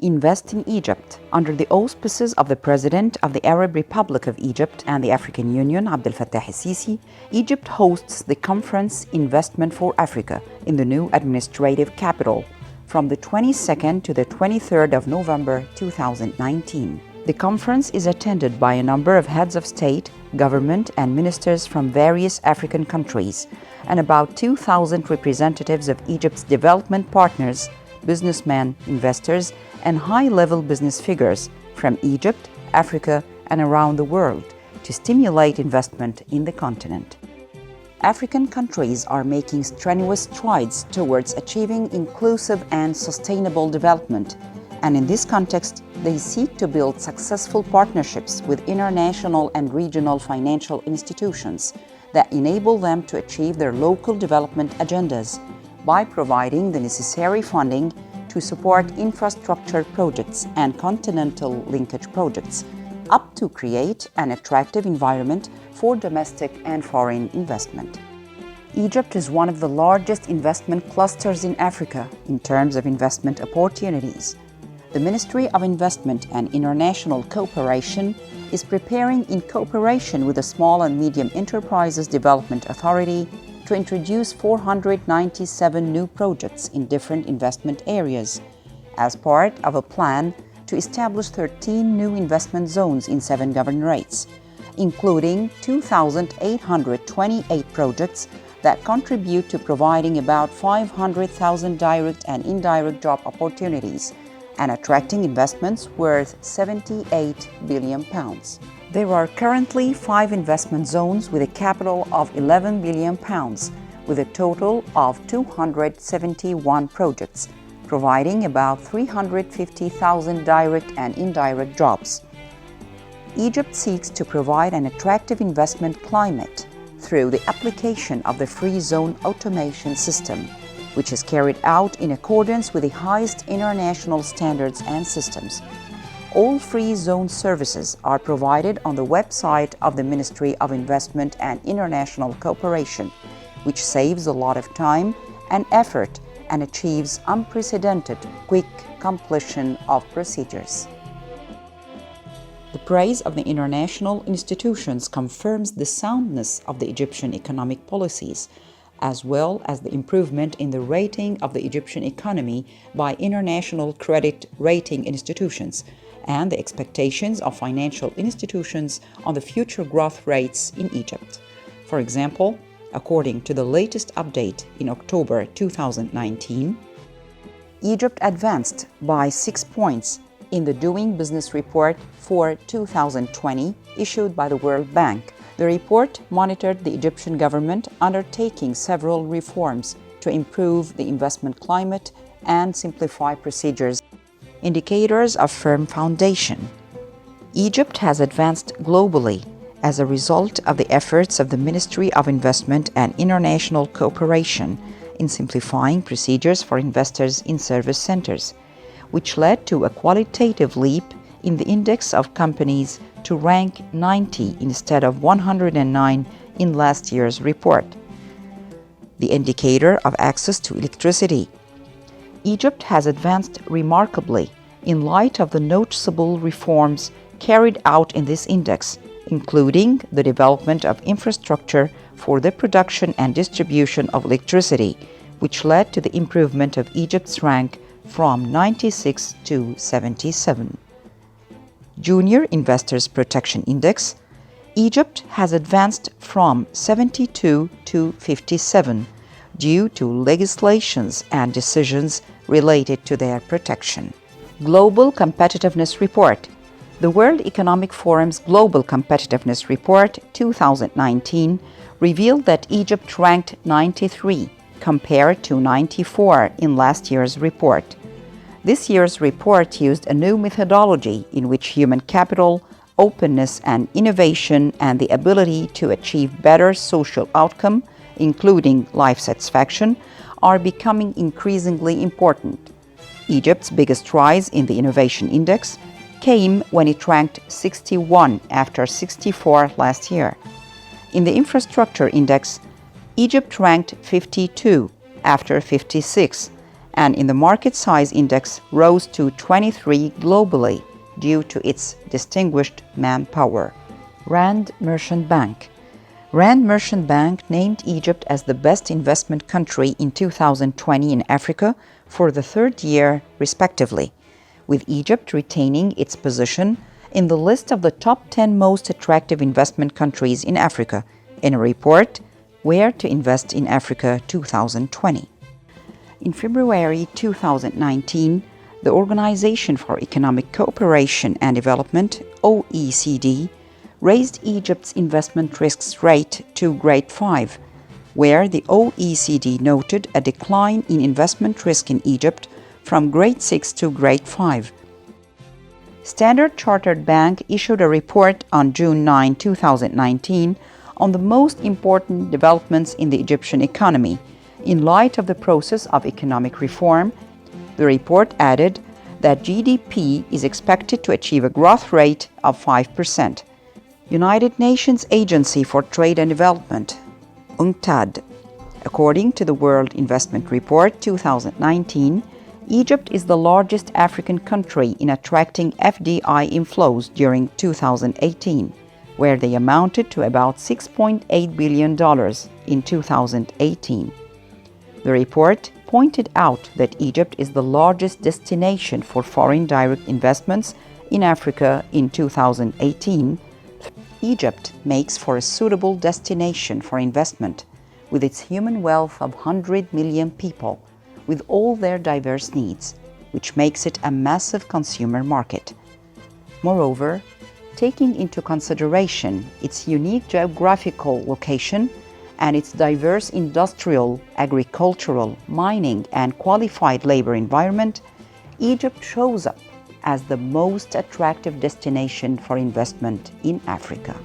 Invest in Egypt. Under the auspices of the President of the Arab Republic of Egypt and the African Union, Abdel Fattah el-Sisi, Egypt hosts the conference Investment for Africa in the new administrative capital from the 22nd to the 23rd of November 2019. The conference is attended by a number of heads of state, government, and ministers from various African countries, and about 2,000 representatives of Egypt's development partners, businessmen, investors, and high-level business figures from Egypt, Africa, and around the world to stimulate investment in the continent. African countries are making strenuous strides towards achieving inclusive and sustainable development, and in this context, they seek to build successful partnerships with international and regional financial institutions that enable them to achieve their local development agendas by providing the necessary funding to support infrastructure projects and continental linkage projects, up to create an attractive environment for domestic and foreign investment. Egypt is one of the largest investment clusters in Africa in terms of investment opportunities. The Ministry of Investment and International Cooperation is preparing, in cooperation with the Small and Medium Enterprises Development Authority, to introduce 497 new projects in different investment areas as part of a plan to establish 13 new investment zones in 7 governorates, including 2,828 projects that contribute to providing about 500,000 direct and indirect job opportunities and attracting investments worth £78 billion. There are currently 5 investment zones with a capital of £11 billion, with a total of 271 projects, providing about 350,000 direct and indirect jobs. Egypt seeks to provide an attractive investment climate through the application of the Free Zone Automation System, which is carried out in accordance with the highest international standards and systems. All free zone services are provided on the website of the Ministry of Investment and International Cooperation, which saves a lot of time and effort and achieves unprecedented quick completion of procedures. The praise of the international institutions confirms the soundness of the Egyptian economic policies, as well as the improvement in the rating of the Egyptian economy by international credit rating institutions and the expectations of financial institutions on the future growth rates in Egypt. For example, according to the latest update in October 2019, Egypt advanced by 6 points in the Doing Business Report for 2020 issued by the World Bank. The report monitored the Egyptian government undertaking several reforms to improve the investment climate and simplify procedures. Indicators of firm foundation. Egypt has advanced globally as a result of the efforts of the Ministry of Investment and International Cooperation in simplifying procedures for investors in service centers, which led to a qualitative leap in the index of companies to rank 90 instead of 109 in last year's report. The indicator of access to electricity. Egypt has advanced remarkably in light of the noticeable reforms carried out in this index, including the development of infrastructure for the production and distribution of electricity, which led to the improvement of Egypt's rank from 96 to 77. Junior Investors Protection Index. Egypt has advanced from 72 to 57 due to legislations and decisions related to their protection. Global Competitiveness Report. The World Economic Forum's Global Competitiveness Report 2019 revealed that Egypt ranked 93 compared to 94 in last year's report. This year's report used a new methodology in which human capital, openness and innovation, and the ability to achieve better social outcome, including life satisfaction, are becoming increasingly important. Egypt's biggest rise in the Innovation Index came when it ranked 61 after 64 last year. In the Infrastructure Index, Egypt ranked 52 after 56, and in the market size index rose to 23 globally due to its distinguished manpower. Rand Merchant Bank. Rand Merchant Bank named Egypt as the best investment country in 2020 in Africa for the third year respectively, with Egypt retaining its position in the list of the top 10 most attractive investment countries in Africa in a report, Where to Invest in Africa 2020. In February 2019, the Organization for Economic Cooperation and Development, OECD, raised Egypt's investment risks rate to Grade 5, where the OECD noted a decline in investment risk in Egypt from Grade 6 to Grade 5. Standard Chartered Bank issued a report on June 9, 2019 on the most important developments in the Egyptian economy in light of the process of economic reform. The report added that GDP is expected to achieve a growth rate of 5%. United Nations Agency for Trade and Development, UNCTAD. According to the World Investment Report 2019, Egypt is the largest African country in attracting FDI inflows during 2018, where they amounted to about $6.8 billion in 2018. The report pointed out that Egypt is the largest destination for foreign direct investments in Africa in 2018. Egypt makes for a suitable destination for investment, with its human wealth of 100 million people, with all their diverse needs, which makes it a massive consumer market. Moreover, taking into consideration its unique geographical location and its diverse industrial, agricultural, mining, and qualified labor environment, Egypt shows up as the most attractive destination for investment in Africa.